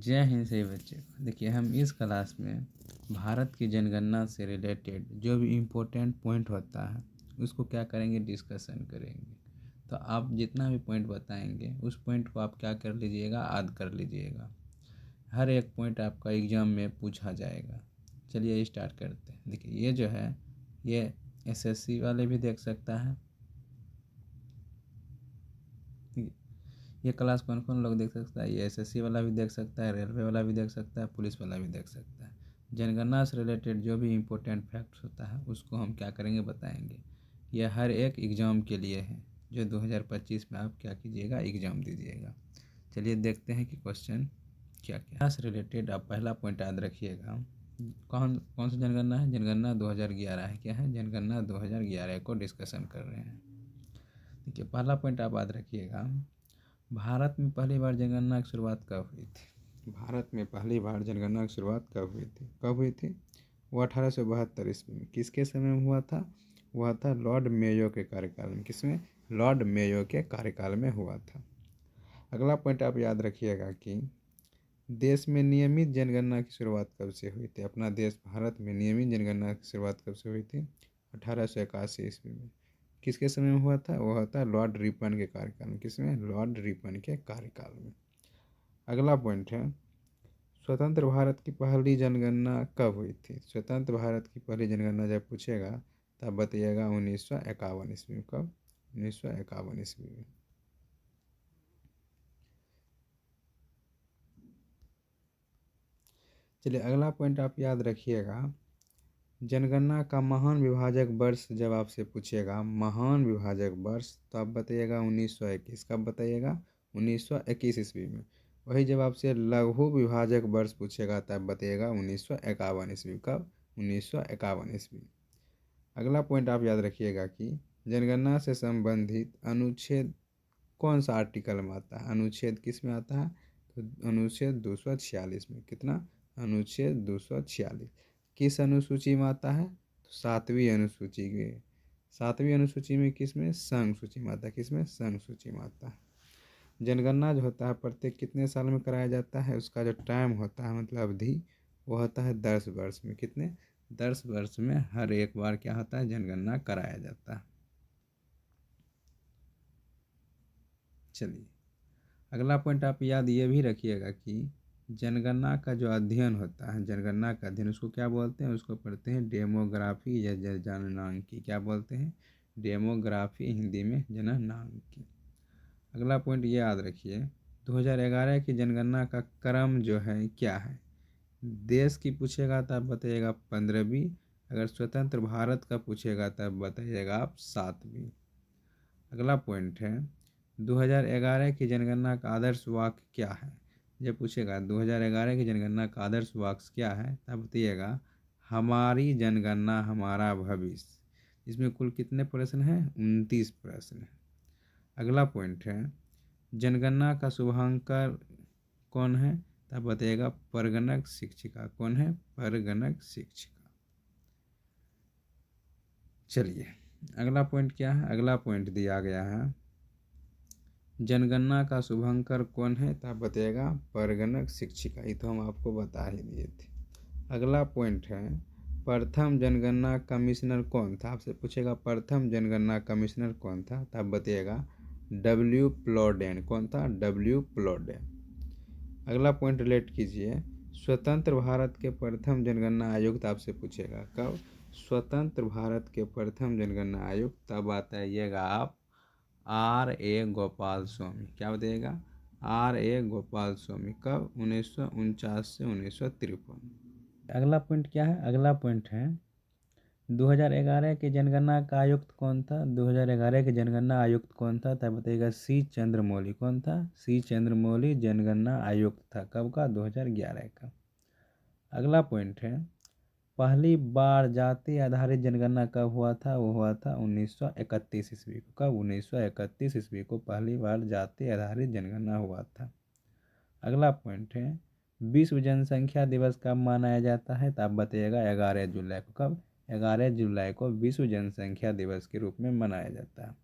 जय हिंद सभी बच्चे को। देखिए हम इस क्लास में भारत की जनगणना से रिलेटेड जो भी इम्पोर्टेंट पॉइंट होता है उसको क्या करेंगे, डिस्कशन करेंगे। तो आप जितना भी पॉइंट बताएंगे उस पॉइंट को आप क्या कर लीजिएगा, याद कर लीजिएगा। हर एक पॉइंट आपका एग्जाम में पूछा जाएगा। चलिए स्टार्ट करते हैं। देखिए ये जो है ये एसएससी वाले भी देख सकता है। ये क्लास कौन कौन लोग देख सकता है, ये एसएससी वाला भी देख सकता है, रेलवे वाला भी देख सकता है, पुलिस वाला भी देख सकता है। जनगणना से रिलेटेड जो भी इम्पोर्टेंट फैक्ट्स होता है उसको हम क्या करेंगे, बताएंगे। यह हर एक एग्ज़ाम के लिए है जो 2025 में आप क्या कीजिएगा, एग्ज़ाम दीजिएगा। चलिए देखते हैं कि क्वेश्चन क्या क्या से रिलेटेड। आप पहला पॉइंट याद रखिएगा। कौन कौन सी जनगणना है, जनगणना 2011 है। क्या है, जनगणना 2011 को डिस्कशन कर रहे हैं। देखिए पहला पॉइंट आप याद रखिएगा, भारत में पहली बार जनगणना की शुरुआत कब हुई थी। भारत में पहली बार जनगणना की शुरुआत कब हुई थी, वो 1872 ईस्वी में। किसके समय में हुआ था, हुआ था लॉर्ड मेयो के कार्यकाल में। किसमें, लॉर्ड मेयो के कार्यकाल में हुआ था। अगला पॉइंट आप याद रखिएगा कि देश में नियमित जनगणना की शुरुआत कब से हुई थी। अपना देश भारत में नियमित जनगणना की शुरुआत कब से हुई थी, 1881 ईस्वी में। किसके समय में हुआ था, वह था लॉर्ड रिपन के कार्यकाल में। किसमें, लॉर्ड रिपन के कार्यकाल में। अगला पॉइंट है, स्वतंत्र भारत की पहली जनगणना कब हुई थी। स्वतंत्र भारत की पहली जनगणना जब पूछेगा तब बताइएगा 1951 ईस्वी में। कब, 1951 ईस्वी में। चलिए अगला पॉइंट आप याद रखिएगा, जनगणना का महान विभाजक वर्ष जब आपसे पूछेगा, महान विभाजक वर्ष, तो आप बताइएगा 1921। कब बताइएगा, 1921 ईस्वी में। वही जब आपसे लघु विभाजक वर्ष पूछेगा तब बताइएगा 1951 ईस्वी। कब, 1951 ईस्वी। अगला पॉइंट आप याद रखिएगा कि जनगणना से संबंधित अनुच्छेद कौन सा आर्टिकल में आता है। अनुच्छेद किस में आता है, तो अनुच्छेद 246 में। कितना, अनुच्छेद 246। किस अनुसूची में आता है, तो सातवीं अनुसूची में। सातवीं अनुसूची में किस में, संघ सूची में आता है। किस में, संघ सूची में आता है। जनगणना जो होता है प्रत्येक कितने साल में कराया जाता है, उसका जो टाइम होता है मतलब अवधि, वो होता है 10 वर्ष में। कितने, 10 वर्ष में हर एक बार क्या होता है, जनगणना कराया जाता है। चलिए अगला पॉइंट आप याद ये भी रखिएगा कि जनगणना का जो अध्ययन होता है, जनगणना का अध्ययन उसको क्या बोलते हैं, उसको पढ़ते हैं डेमोग्राफी या जननांकी। क्या बोलते हैं, डेमोग्राफी, हिंदी में जननांकी। अगला पॉइंट ये याद रखिए, 2011 की जनगणना का क्रम जो है क्या है। देश की पूछेगा तब बताइएगा 15वीं। अगर स्वतंत्र भारत का पूछेगा तब बताइएगा आप 7वीं। अगला पॉइंट है, 2011 की जनगणना का आदर्श वाक्य क्या है। जब पूछेगा 2011 की जनगणना का आदर्श वाक्य क्या है तब बताइएगा हमारी जनगणना हमारा भविष्य। इसमें कुल कितने प्रश्न हैं, 29 प्रश्न हैं। अगला पॉइंट है, जनगणना का शुभांकर कौन है, तब बताइएगा परगणक शिक्षिका। कौन है, परगणक शिक्षिका। चलिए अगला पॉइंट क्या है, अगला पॉइंट दिया गया है, जनगणना का शुभंकर कौन है, तो आप बताइएगा परगणक शिक्षिका। ये तो हम आपको बता ही दिए थे। अगला पॉइंट है, प्रथम जनगणना कमिश्नर कौन था। आपसे पूछेगा प्रथम जनगणना कमिश्नर कौन था, तो आप बताइएगा डब्ल्यू प्लॉडेन। कौन था, डब्ल्यू प्लॉडेन। अगला पॉइंट रिलेट कीजिए, स्वतंत्र भारत के प्रथम जनगणना आयुक्त आपसे पूछेगा। कब, स्वतंत्र भारत के प्रथम जनगणना आयुक्त, तब बताइएगा आप R.A. गोपाल स्वामी। क्या बताइएगा, R.A. गोपाल स्वामी। कब, 1949 से 1953। अगला पॉइंट क्या है, अगला पॉइंट है 2011 के जनगणना का आयुक्त कौन था। 2011 के जनगणना आयुक्त कौन था, तब बताइएगा C. चंद्रमौली। कौन था, C. चंद्रमौली जनगणना आयुक्त था। कब का, 2011 का। अगला पॉइंट है, पहली बार जाति आधारित जनगणना कब हुआ था, वो हुआ था 1931 ईस्वी को। कब, 1931 ईस्वी को पहली बार जाति आधारित जनगणना हुआ था। अगला पॉइंट है, विश्व जनसंख्या दिवस कब मनाया जाता है, तो आप बताइएगा 11 जुलाई को। कब, 11 जुलाई को विश्व जनसंख्या दिवस के रूप में मनाया जाता है।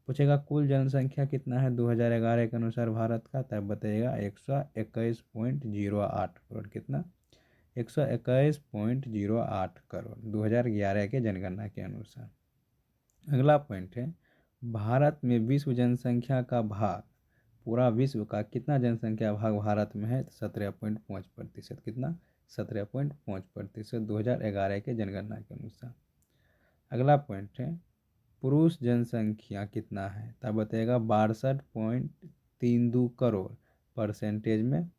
पूछेगा कुल जनसंख्या कितना है 2011 के अनुसार भारत का, तब बताइएगा 121.08 करोड़। कितना? 121.08 करोड़ 2011 के जनगणना के अनुसार। अगला पॉइंट है, भारत में विश्व जनसंख्या का भाग, पूरा विश्व का कितना जनसंख्या भाग भारत में है? 17.5%। कितना? 17.5% 2011 के जनगणना के अनुसार। अगला पॉइंट है, पुरुष जनसंख्या कितना है? तब बताइएगा 62.32 करोड़, परसेंटेज में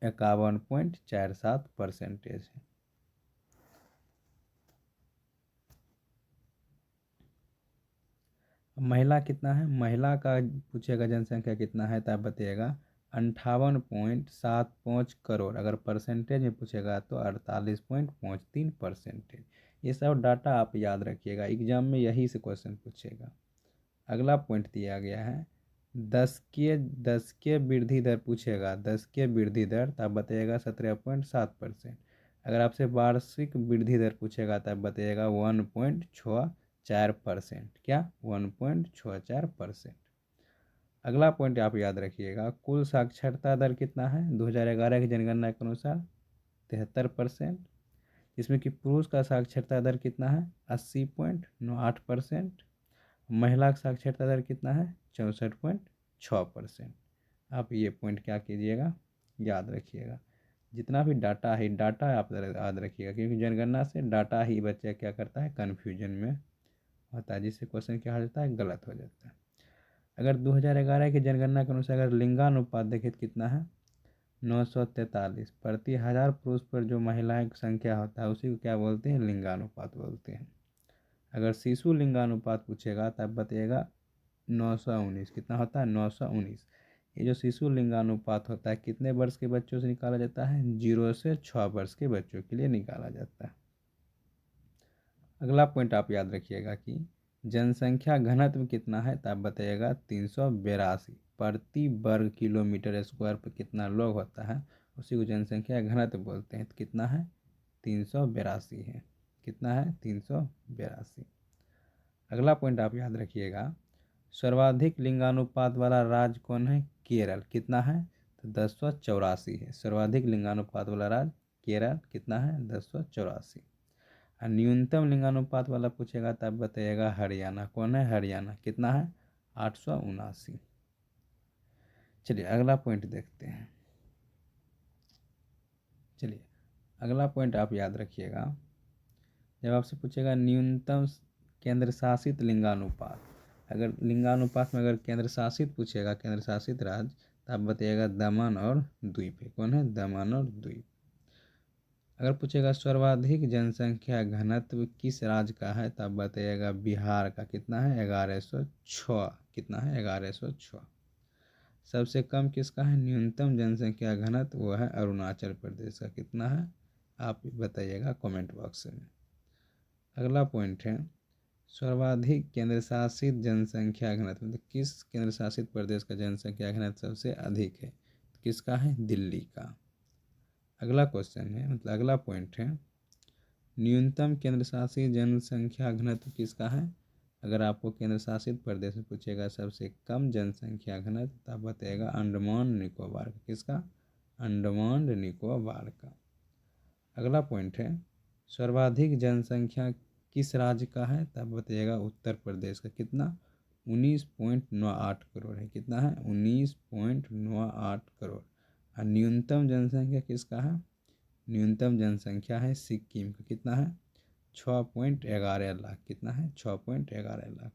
51.47% है। महिला कितना है? महिला का पूछेगा जनसंख्या कितना है, तब बताइएगा 58.75 करोड़, अगर परसेंटेज में पूछेगा तो 48.53%। ये सब डाटा आप याद रखिएगा, एग्जाम में यही से क्वेश्चन पूछेगा। अगला पॉइंट दिया गया है, 10 के वृद्धि दर पूछेगा, 10 के वृद्धि दर, तब बताइएगा 17.7%। अगर आपसे वार्षिक वृद्धि दर पूछेगा तब बताइएगा 1.64%। क्या? 1.64%। अगला पॉइंट आप याद रखिएगा, कुल साक्षरता दर कितना है 2011 की जनगणना के अनुसार? 73%। इसमें कि पुरुष का साक्षरता दर कितना है? 80.98%। महिला का साक्षरता दर कितना है? 64.6%। आप ये पॉइंट क्या कीजिएगा, याद रखिएगा। जितना भी डाटा है, डाटा आप याद रखिएगा, क्योंकि जनगणना से डाटा ही बच्चा क्या करता है, कन्फ्यूजन में होता है, जिससे क्वेश्चन क्या हो जाता है, गलत हो जाता है। अगर 2011 की जनगणना के अनुसार अगर लिंगानुपात देखें तो कितना है? 943 प्रति 1000 पुरुष पर जो महिलाएं की संख्या होता है उसी को क्या बोलते हैं? लिंगानुपात बोलते हैं। अगर शिशु लिंगानुपात पूछेगा तब बताइएगा 919। कितना होता है? 919। ये जो शिशु लिंगानुपात होता है कितने वर्ष के बच्चों से निकाला जाता है? 0 से 6 वर्ष के बच्चों के लिए निकाला जाता है। अगला पॉइंट आप याद रखिएगा कि जनसंख्या घनत्व कितना है, तब बताइएगा 382 प्रति वर्ग किलोमीटर स्क्वायर पर कितना लोग होता है उसी को जनसंख्या घनत्व बोलते हैं। तो कितना है? 382 है। कितना है? 382। अगला पॉइंट आप याद रखिएगा, सर्वाधिक लिंगानुपात वाला राज्य कौन है? केरल। कितना है? तो 1084 है। सर्वाधिक लिंगानुपात वाला राज्य केरल। कितना है? 1084। और न्यूनतम लिंगानुपात वाला पूछेगा तब बताइएगा हरियाणा। कौन है? हरियाणा। कितना है? 879। चलिए अगला पॉइंट देखते हैं। चलिए अगला पॉइंट आप याद रखिएगा, जब आपसे पूछेगा न्यूनतम केंद्र शासित लिंगानुपात, अगर लिंगानुपात में अगर केंद्र शासित पूछेगा, केंद्र शासित राज्य, तब बताइएगा दमन और द्वीप है। कौन है? दमन और द्वीप। अगर पूछेगा सर्वाधिक जनसंख्या घनत्व किस राज्य का है, तब बताइएगा बिहार का। कितना है? 1106। कितना है? 1106। सबसे कम किसका है? न्यूनतम जनसंख्या घनत्व वो है अरुणाचल प्रदेश का। कितना है? आप बताइएगा कमेंट बॉक्स में। अगला पॉइंट है, सर्वाधिक केंद्र शासित जनसंख्या घनत्व, मतलब किस केंद्र शासित प्रदेश का जनसंख्या घनत्व सबसे अधिक है? किसका है? दिल्ली का। अगला क्वेश्चन है, मतलब अगला पॉइंट है, न्यूनतम केंद्र शासित जनसंख्या घनत्व किसका है? अगर आपको केंद्र शासित प्रदेश में पूछेगा सबसे कम जनसंख्या घनत्व, तब बताएगा अंडमान निकोबार का। किसका? अंडमान निकोबार का। अगला पॉइंट है, सर्वाधिक जनसंख्या किस राज्य का है? तब बताइएगा उत्तर प्रदेश का। कितना? 19.98 करोड़ है। कितना है? 19.98 करोड़। और न्यूनतम जनसंख्या किसका है? न्यूनतम जनसंख्या है सिक्किम का। कितना है? 6.11 लाख। कितना है? 6.11 लाख।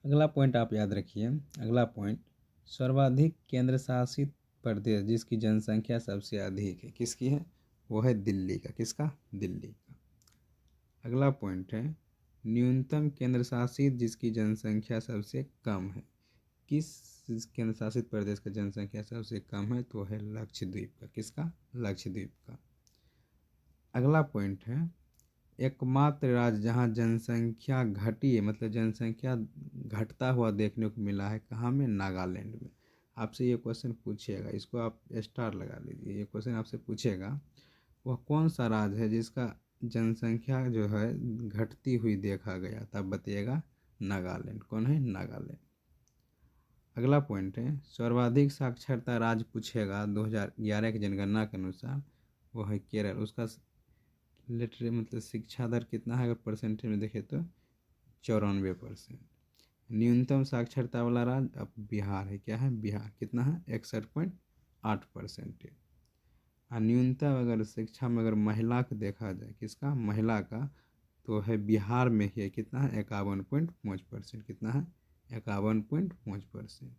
अगला पॉइंट आप याद रखिए, अगला पॉइंट, सर्वाधिक केंद्र शासित प्रदेश जिसकी जनसंख्या सबसे अधिक है, किसकी है? वो है दिल्ली का। किसका? दिल्ली का। अगला पॉइंट है, न्यूनतम केंद्र शासित जिसकी जनसंख्या सबसे कम है, किस केंद्र शासित प्रदेश का जनसंख्या सबसे कम है? तो है लक्षद्वीप का। किसका? लक्षद्वीप का। अगला पॉइंट है, एकमात्र राज्य जहां जनसंख्या घटी है, मतलब जनसंख्या घटता हुआ देखने को मिला है, कहाँ में? नागालैंड में। आपसे ये क्वेश्चन पूछेगा, इसको आप स्टार लगा लीजिए, ये क्वेश्चन आपसे पूछेगा वह कौन सा राज्य है जिसका जनसंख्या जो है घटती हुई देखा गया, तब बताइएगा नागालैंड। कौन है? नागालैंड। अगला पॉइंट है सर्वाधिक साक्षरता राज्य पूछेगा 2011 की जनगणना के अनुसार, वो है केरल। उसका लिटरेरी मतलब शिक्षा दर कितना है, अगर परसेंटेज में देखें तो 94%। न्यूनतम साक्षरता वाला राज्य अब बिहार है। क्या है? बिहार। कितना है? 61.8%। और न्यूनतम अगर शिक्षा में अगर महिला को देखा जाए, किसका? महिला का, तो है बिहार में ही है। कितना है? 51.5%। कितना है? 51.5%।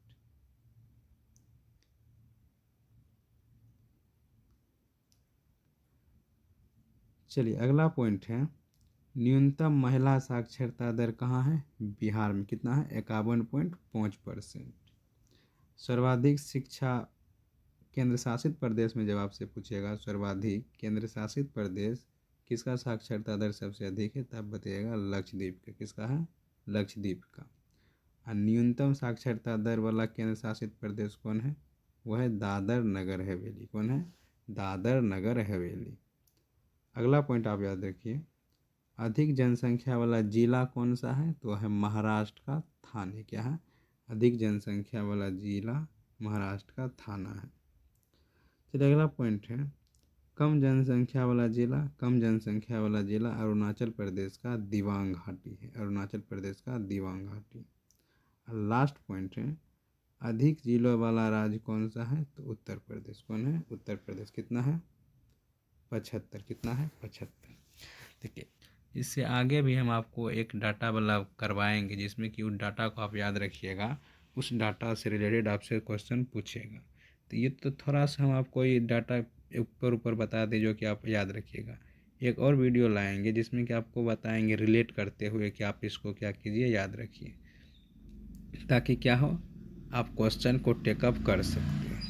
चलिए अगला पॉइंट है न्यूनतम महिला साक्षरता दर कहाँ है? बिहार में। कितना है? 51.5%। सर्वाधिक शिक्षा केंद्र शासित प्रदेश में जब आपसे पूछेगा सर्वाधिक केंद्र शासित प्रदेश किसका साक्षरता दर सबसे अधिक है, तब बताइएगा लक्षद्वीप का। किसका है? लक्षद्वीप का। और न्यूनतम साक्षरता दर वाला केंद्र शासित प्रदेश कौन है? वह है दादर नगर हवेली। कौन है? दादर नगर हवेली। अगला पॉइंट आप याद रखिए, अधिक जनसंख्या वाला जिला कौन सा है? तो है महाराष्ट्र का थाने। क्या है? अधिक जनसंख्या वाला जिला महाराष्ट्र का थाना है। चलिए अगला पॉइंट है कम जनसंख्या वाला जिला। कम जनसंख्या वाला जिला अरुणाचल प्रदेश का दिबांग घाटी है। अरुणाचल प्रदेश का दिबांग घाटी। लास्ट पॉइंट है अधिक जिलों वाला राज्य कौन सा है? तो उत्तर प्रदेश। कौन है? उत्तर प्रदेश। कितना है? 75। कितना है? 75। देखिए इससे आगे भी हम आपको एक डाटा वाला करवाएंगे, जिसमें कि उस डाटा को आप याद रखिएगा, उस डाटा से रिलेटेड आपसे क्वेश्चन पूछेगा। तो ये तो थोड़ा सा हम आपको ये डाटा ऊपर ऊपर बता दें जो कि आप याद रखिएगा। एक और वीडियो लाएंगे जिसमें कि आपको बताएंगे रिलेट करते हुए कि आप इसको क्या कीजिए, याद रखिए, ताकि क्या हो, आप क्वेश्चन को टेकअप कर सकते हैं,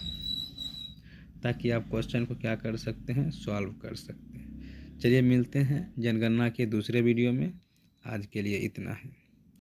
ताकि आप क्वेश्चन को क्या कर सकते हैं, सॉल्व कर सकते हैं। चलिए मिलते हैं जनगणना के दूसरे वीडियो में। आज के लिए इतना है।